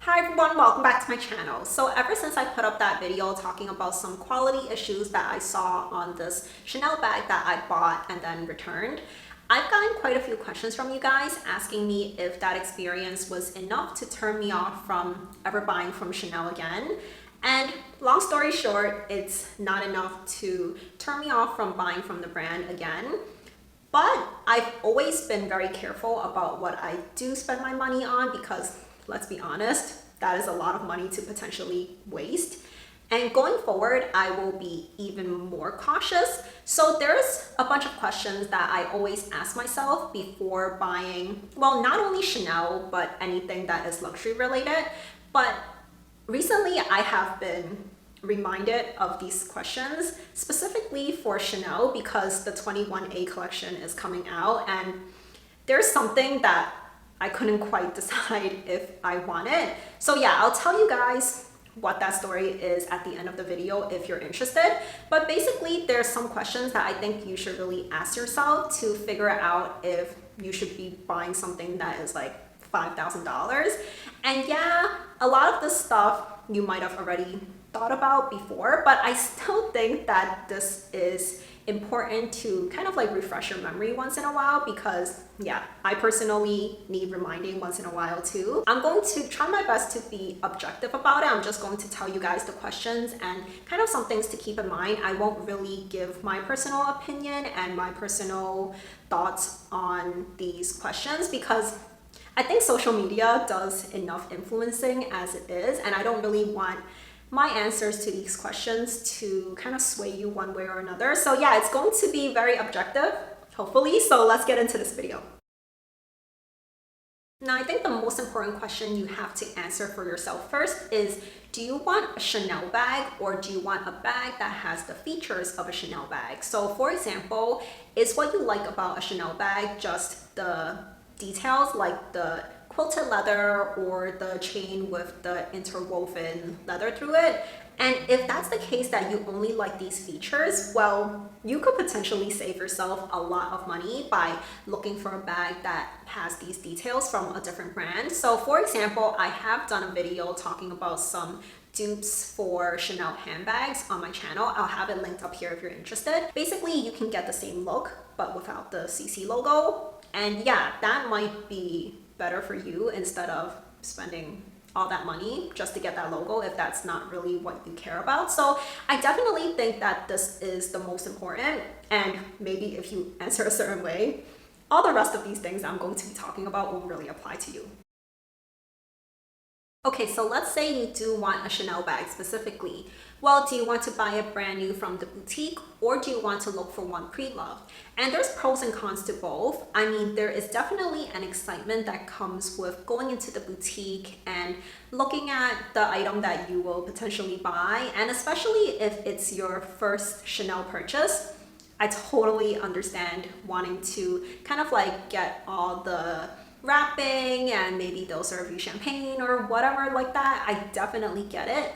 Hi everyone, welcome back to my channel. So ever since I put up that video talking about some quality issues that I saw on this Chanel bag that I bought and then returned, I've gotten quite a few questions from you guys asking me if that experience was enough to turn me off from ever buying from Chanel again. And long story short, it's not enough to turn me off from buying from the brand again. But I've always been very careful about what I do spend my money on because, let's be honest, that is a lot of money to potentially waste. And going forward, I will be even more cautious. So there's a bunch of questions that I always ask myself before buying, well, not only Chanel, but anything that is luxury related. But recently I have been reminded of these questions specifically for Chanel because the 21A collection is coming out and there's something that I couldn't quite decide if I wanted. So yeah, I'll tell you guys what that story is at the end of the video if you're interested. But basically there's some questions that I think you should really ask yourself to figure out if you should be buying something that is like $5,000. And yeah, a lot of this stuff you might have already thought about before, but I still think that this is important to kind of like refresh your memory once in a while because yeah, I personally need reminding once in a while too. I'm going to try my best to be objective about it. I'm just going to tell you guys the questions and kind of some things to keep in mind. I won't really give my personal opinion and my personal thoughts on these questions because I think social media does enough influencing as it is, and I don't really want my answers to these questions to kind of sway you one way or another. So yeah, it's going to be very objective, hopefully. So let's get into this video. Now, I think the most important question you have to answer for yourself first is, do you want a Chanel bag or do you want a bag that has the features of a Chanel bag? So for example, is what you like about a Chanel bag just the details like the quilted leather or the chain with the interwoven leather through it? And if that's the case that you only like these features, well, you could potentially save yourself a lot of money by looking for a bag that has these details from a different brand. So for example, I have done a video talking about some dupes for Chanel handbags on my channel. I'll have it linked up here if you're interested. Basically, you can get the same look, but without the CC logo. And yeah, that might be better for you instead of spending all that money just to get that logo if that's not really what you care about. So I definitely think that this is the most important, and maybe if you answer a certain way, all the rest of these things I'm going to be talking about won't really apply to you. Okay, so let's say you do want a Chanel bag specifically. Well, do you want to buy it brand new from the boutique or do you want to look for one pre-loved? And there's pros and cons to both. I mean, there is definitely an excitement that comes with going into the boutique and looking at the item that you will potentially buy. And especially if it's your first Chanel purchase, I totally understand wanting to kind of like get all the wrapping and maybe they'll serve you champagne or whatever like that. I definitely get it,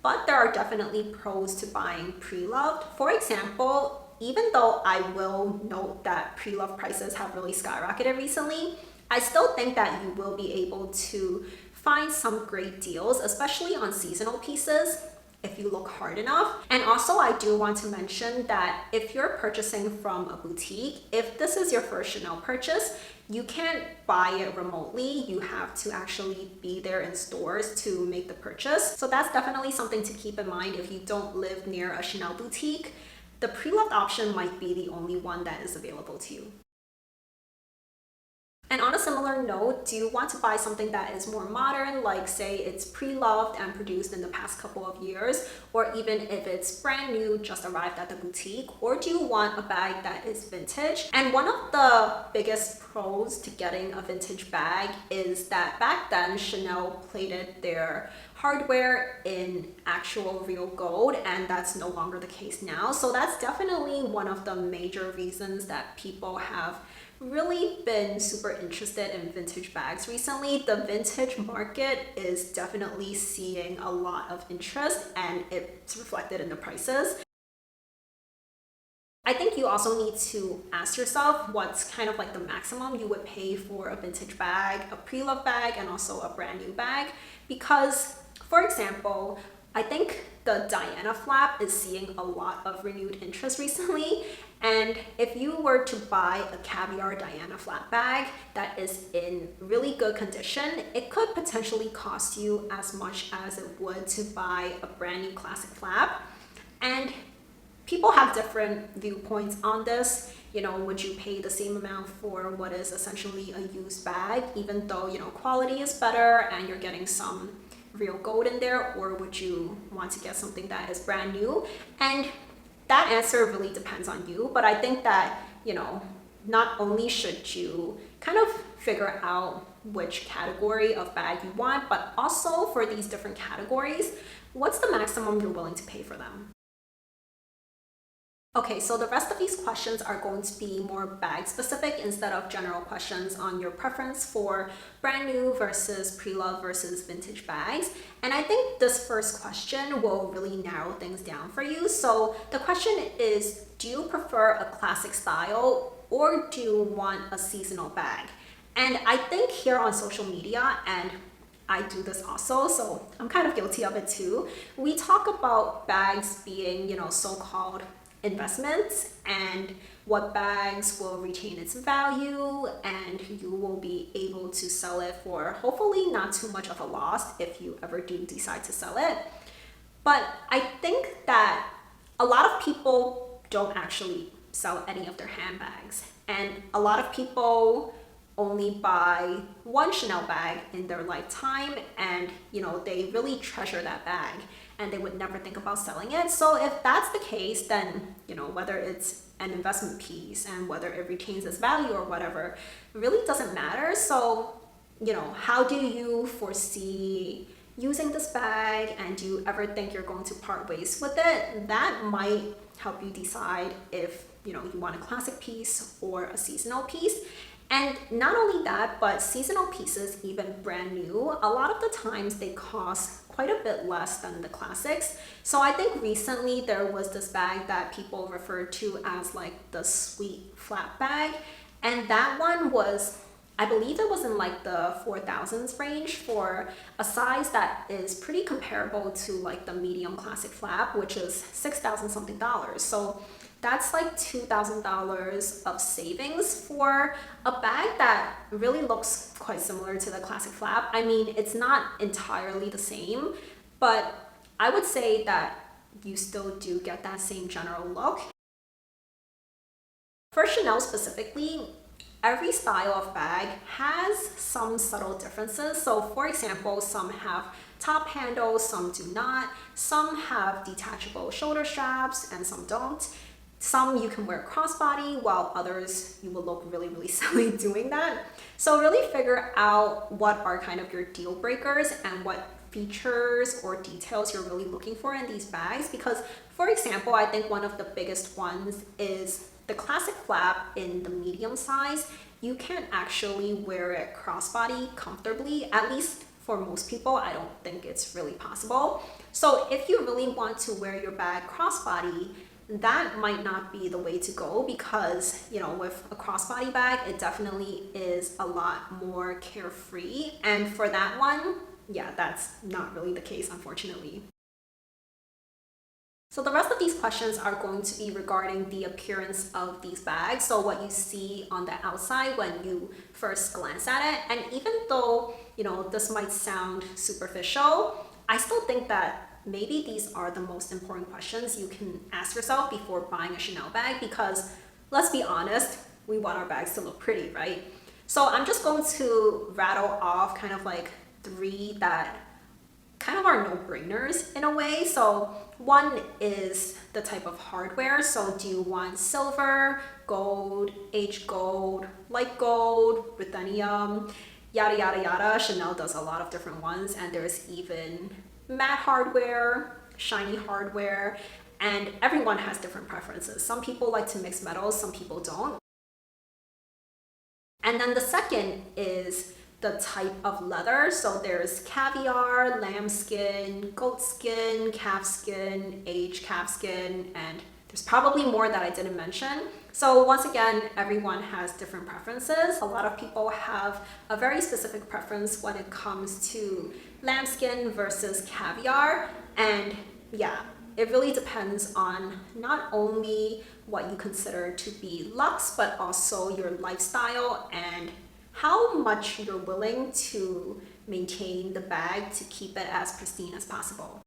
but there are definitely pros to buying pre-loved. For example, even though I will note that pre-loved prices have really skyrocketed recently, I still think that you will be able to find some great deals, especially on seasonal pieces, if you look hard enough. And also I do want to mention that if you're purchasing from a boutique, if this is your first Chanel purchase, you can't buy it remotely. You have to actually be there in stores to make the purchase. So that's definitely something to keep in mind if you don't live near a Chanel boutique. The pre-loved option might be the only one that is available to you. And on a similar note, do you want to buy something that is more modern, like say it's pre-loved and produced in the past couple of years, or even if it's brand new, just arrived at the boutique, or do you want a bag that is vintage? And one of the biggest pros to getting a vintage bag is that back then Chanel plated their hardware in actual real gold, and that's no longer the case now. So that's definitely one of the major reasons that people have really been super interested in vintage bags recently. The vintage market is definitely seeing a lot of interest and it's reflected in the prices. I think you also need to ask yourself what's kind of like the maximum you would pay for a vintage bag, a pre-loved bag, and also a brand new bag. Because, for example, I think the Diana flap is seeing a lot of renewed interest recently. And if you were to buy a caviar Diana flap bag that is in really good condition, it could potentially cost you as much as it would to buy a brand new classic flap. And people have different viewpoints on this. You know, would you pay the same amount for what is essentially a used bag, even though, you know, quality is better and you're getting some real gold in there, or would you want to get something that is brand new? And that answer really depends on you. But I think that, you know, not only should you kind of figure out which category of bag you want, but also for these different categories, what's the maximum you're willing to pay for them? Okay, so the rest of these questions are going to be more bag specific instead of general questions on your preference for brand new versus pre-loved versus vintage bags. And I think this first question will really narrow things down for you. So the question is, do you prefer a classic style or do you want a seasonal bag? And I think here on social media, and I do this also, so I'm kind of guilty of it too, we talk about bags being, you know, so-called investments and what bags will retain its value and you will be able to sell it for hopefully not too much of a loss if you ever do decide to sell it. But I think that a lot of people don't actually sell any of their handbags, and a lot of people only buy one Chanel bag in their lifetime, and you know, they really treasure that bag and they would never think about selling it. So if that's the case, then, you know, whether it's an investment piece and whether it retains its value or whatever, really doesn't matter. So, you know, how do you foresee using this bag, and do you ever think you're going to part ways with it? That might help you decide if, you know, you want a classic piece or a seasonal piece. And not only that, but seasonal pieces, even brand new, a lot of the times they cost quite a bit less than the classics. So I think recently there was this bag that people referred to as like the sweet flap bag. And that one was, I believe it was in like the 4,000s range for a size that is pretty comparable to like the medium classic flap, which is 6,000 something dollars. So that's like $2,000 of savings for a bag that really looks quite similar to the classic flap. I mean, it's not entirely the same, but I would say that you still do get that same general look. For Chanel specifically, every style of bag has some subtle differences. So for example, some have top handles, some do not. Some have detachable shoulder straps and some don't. Some you can wear crossbody, while others you will look really, really silly doing that. So really figure out what are kind of your deal breakers and what features or details you're really looking for in these bags. Because for example, I think one of the biggest ones is the classic flap in the medium size. You can't actually wear it crossbody comfortably, at least for most people. I don't think it's really possible. So if you really want to wear your bag crossbody, that might not be the way to go, because, you know, with a crossbody bag, it definitely is a lot more carefree. And for that one, yeah, that's not really the case, unfortunately. So the rest of these questions are going to be regarding the appearance of these bags. So what you see on the outside when you first glance at it. And even though, you know, this might sound superficial, I still think that maybe these are the most important questions you can ask yourself before buying a Chanel bag, because let's be honest, we want our bags to look pretty, right? So I'm just going to rattle off kind of like 3 that kind of are no-brainers in a way. So one is the type of hardware. So do you want silver, gold, aged gold, light gold, ruthenium, yada, yada, yada. Chanel does a lot of different ones, and there's even matte hardware, shiny hardware, and everyone has different preferences. Some people like to mix metals, some people don't. And then the second is the type of leather. So there's caviar, lambskin, goat skin, calf skin, aged calf skin, and There's probably more that I didn't mention. So once again, everyone has different preferences. A lot of people have a very specific preference when it comes to lambskin versus caviar. And yeah, it really depends on not only what you consider to be luxe, but also your lifestyle and how much you're willing to maintain the bag to keep it as pristine as possible.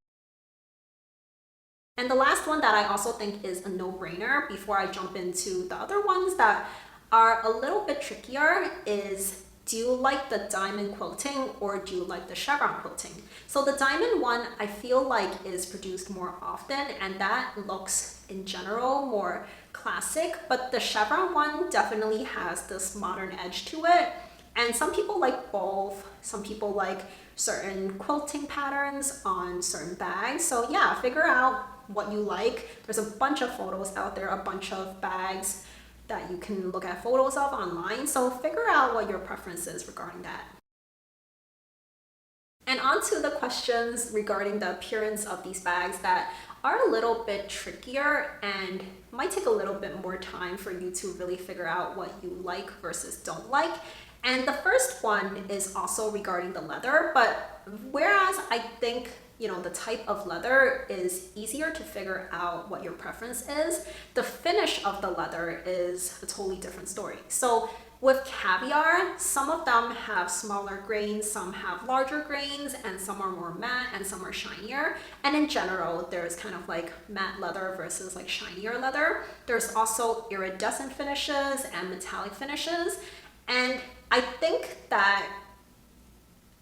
And the last one that I also think is a no-brainer before I jump into the other ones that are a little bit trickier is, do you like the diamond quilting or do you like the chevron quilting? So the diamond one I feel like is produced more often and that looks in general more classic, but the chevron one definitely has this modern edge to it. And some people like both. Some people like certain quilting patterns on certain bags. So yeah, figure out what you like. There's a bunch of photos out there, a bunch of bags that you can look at photos of online. So figure out what your preference is regarding that. And on to the questions regarding the appearance of these bags that are a little bit trickier and might take a little bit more time for you to really figure out what you like versus don't like. And the first one is also regarding the leather, but whereas I think the type of leather is easier to figure out what your preference is, the finish of the leather is a totally different story. So with caviar, some of them have smaller grains, some have larger grains, and some are more matte and some are shinier. And in general, there's kind of like matte leather versus like shinier leather. There's also iridescent finishes and metallic finishes. And I think that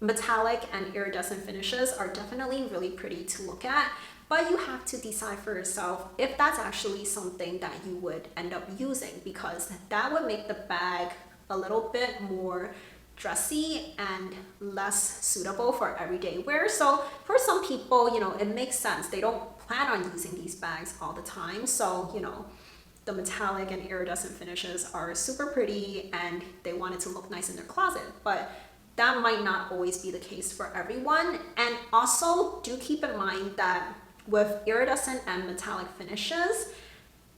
metallic and iridescent finishes are definitely really pretty to look at, but you have to decide for yourself if that's actually something that you would end up using, because that would make the bag a little bit more dressy and less suitable for everyday wear. So for some people, it makes sense. They don't plan on using these bags all the time. So, the metallic and iridescent finishes are super pretty and they want it to look nice in their closet, but that might not always be the case for everyone. And also do keep in mind that with iridescent and metallic finishes,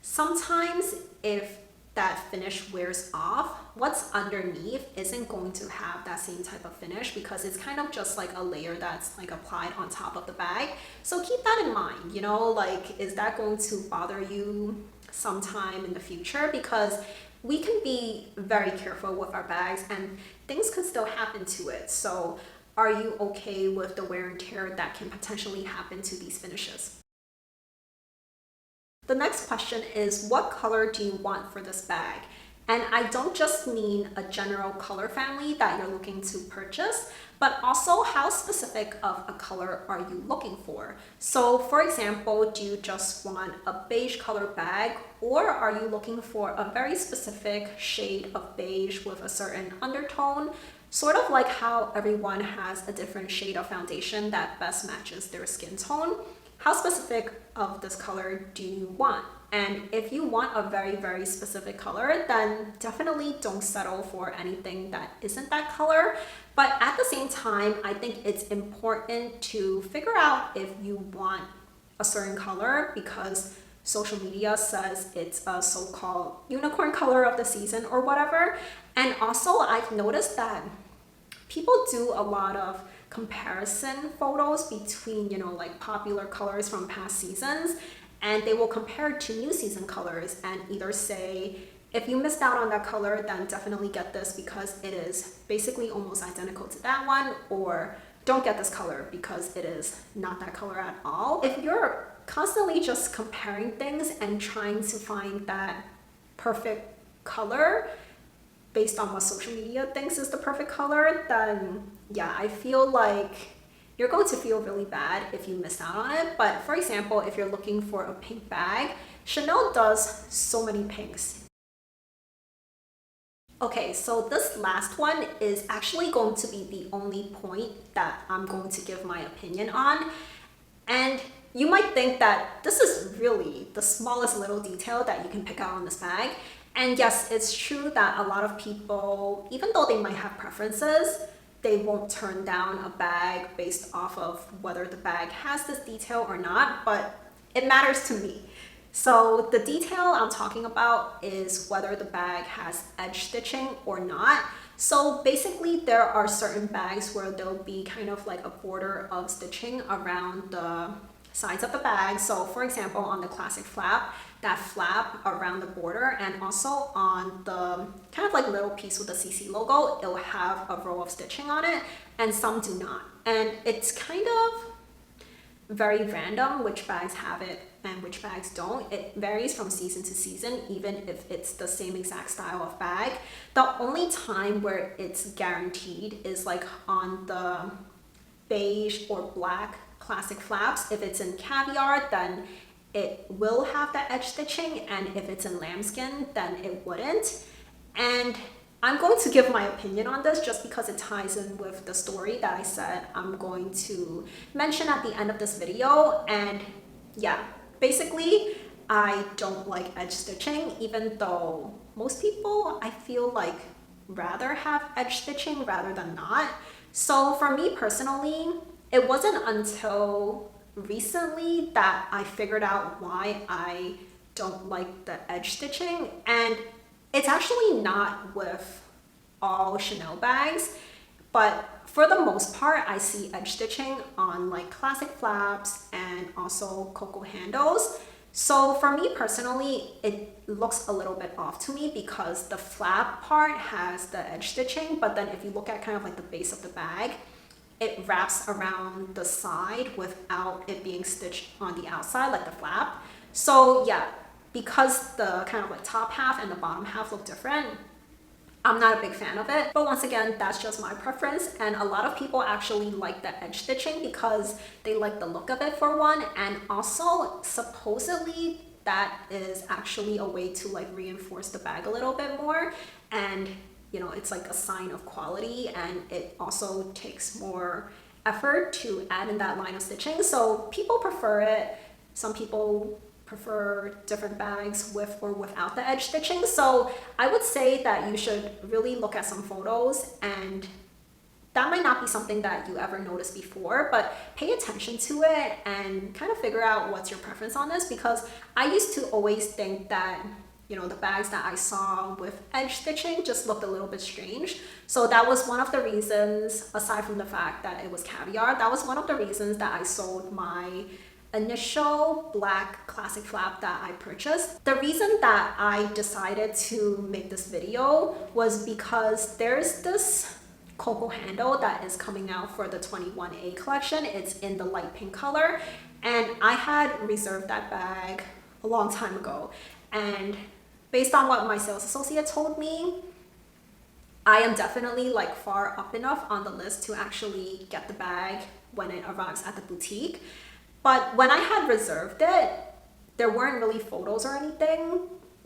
sometimes if that finish wears off, what's underneath isn't going to have that same type of finish because it's kind of just like a layer that's like applied on top of the bag. So keep that in mind, like, is that going to bother you sometime in the future? Because we can be very careful with our bags and things could still happen to it. So are you okay with the wear and tear that can potentially happen to these finishes? The next question is, what color do you want for this bag? And I don't just mean a general color family that you're looking to purchase, but also how specific of a color are you looking for? So for example, do you just want a beige color bag, or are you looking for a very specific shade of beige with a certain undertone? Sort of like how everyone has a different shade of foundation that best matches their skin tone. How specific of this color do you want? And if you want a very, very specific color, then definitely don't settle for anything that isn't that color. But at the same time, I think it's important to figure out if you want a certain color because social media says it's a so-called unicorn color of the season or whatever. And also I've noticed that people do a lot of comparison photos between, like popular colors from past seasons, and they will compare to new season colors and either say, if you missed out on that color, then definitely get this because it is basically almost identical to that one, or don't get this color because it is not that color at all. If you're constantly just comparing things and trying to find that perfect color based on what social media thinks is the perfect color, then yeah, I feel like you're going to feel really bad if you miss out on it. But for example, if you're looking for a pink bag, Chanel does so many pinks. Okay, so this last one is actually going to be the only point that I'm going to give my opinion on. And you might think that this is really the smallest little detail that you can pick out on this bag. And yes, it's true that a lot of people, even though they might have preferences, they won't turn down a bag based off of whether the bag has this detail or not, but it matters to me. So the detail I'm talking about is whether the bag has edge stitching or not. So basically there are certain bags where there'll be kind of like a border of stitching around the sides of the bag. So for example, on the classic flap, that flap around the border, and also on the kind of like little piece with the CC logo, it'll have a row of stitching on it, and some do not. And it's kind of very random which bags have it and which bags don't. It varies from season to season, even if it's the same exact style of bag. The only time where it's guaranteed is like on the beige or black classic flaps. If it's in caviar, then it will have the edge stitching, and if it's in lambskin, then it wouldn't. And I'm going to give my opinion on this just because it ties in with the story that I said I'm going to mention at the end of this video. And yeah, basically, I don't like edge stitching, even though most people, I feel like, rather have edge stitching rather than not. So for me personally, it wasn't until recently that I figured out why I don't like the edge stitching, and it's actually not with all Chanel bags, but for the most part, I see edge stitching on like classic flaps and also Coco handles. So for me personally, it looks a little bit off to me because the flap part has the edge stitching, but then if you look at kind of like the base of the bag, it wraps around the side without it being stitched on the outside like the flap. So yeah, because the kind of like top half and the bottom half look different, I'm not a big fan of it. But once again, that's just my preference, and a lot of people actually like the edge stitching because they like the look of it for one, and also supposedly that is actually a way to like reinforce the bag a little bit more, and you know, it's like a sign of quality, and it also takes more effort to add in that line of stitching. So people prefer it. Some people prefer different bags with or without the edge stitching. So I would say that you should really look at some photos, and that might not be something that you ever noticed before, but pay attention to it and kind of figure out what's your preference on this, because I used to always think that, you know, the bags that I saw with edge stitching just looked a little bit strange. So that was one of the reasons, aside from the fact that it was caviar, that was one of the reasons that I sold my initial black classic flap that I purchased. The reason that I decided to make this video was because there's this Coco handle that is coming out for the 21A collection. It's in the light pink color, and I had reserved that bag a long time ago. And based on what my sales associate told me, I am definitely like far up enough on the list to actually get the bag when it arrives at the boutique. But when I had reserved it, there weren't really photos or anything.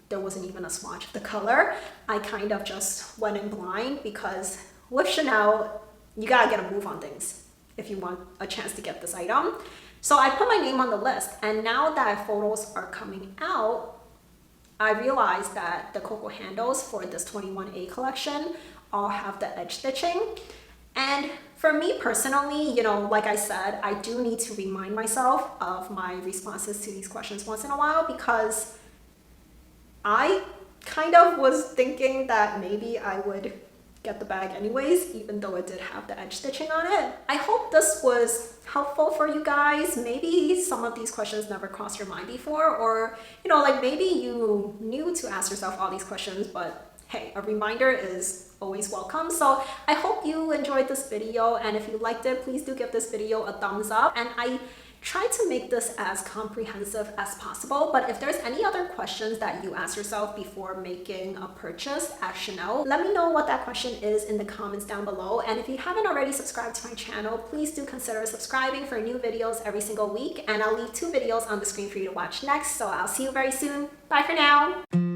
There wasn't even a swatch of the color. I kind of just went in blind because with Chanel, you gotta get a move on things if you want a chance to get this item. So I put my name on the list, and now that photos are coming out, I realized that the Coco handles for this 21A collection all have the edge stitching. And for me personally, you know, like I said, I do need to remind myself of my responses to these questions once in a while, because I kind of was thinking that maybe I would get the bag anyways, even though it did have the edge stitching on it. I hope this was helpful for you guys. Maybe some of these questions never crossed your mind before, or, you know, like maybe you knew to ask yourself all these questions, but hey, a reminder is always welcome. So I hope you enjoyed this video, and if you liked it, please do give this video a thumbs up. And I try to make this as comprehensive as possible, but if there's any other questions that you ask yourself before making a purchase at Chanel, let me know what that question is in the comments down below. And if you haven't already subscribed to my channel, please do consider subscribing for new videos every single week, and I'll leave 2 videos on the screen for you to watch next. So I'll see you very soon. Bye for now.